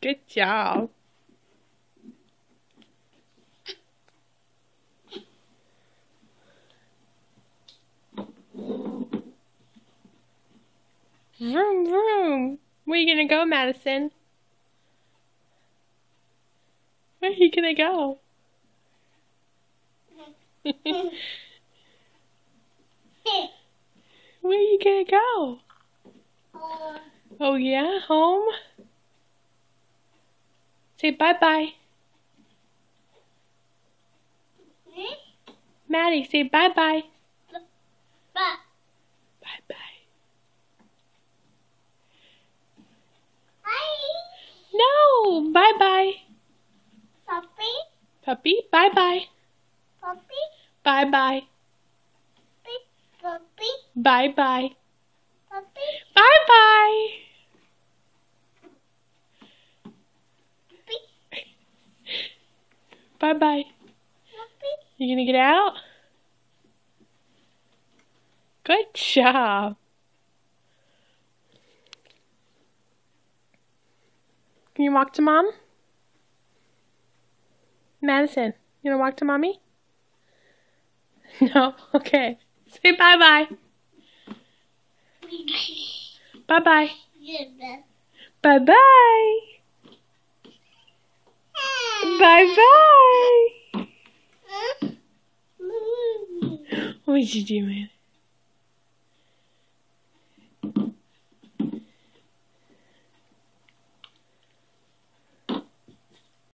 Good job. Vroom, vroom. Where are you gonna go, Madison? Where are you gonna go? Where are you gonna go? Oh yeah, home? Say bye-bye. Maddie, say bye-bye. Bye-bye. No, bye-bye. Puppy? Puppy, bye-bye. Puppy? Bye-bye. Puppy? Bye-bye. Puppy? Bye-bye. Bye-bye. Puppy? You gonna get out? Good job. Can you walk to Mom? Madison, you gonna walk to Mommy? No? Okay. Say bye-bye. Bye-bye. Bye-bye. Bye-bye. What did you do, man?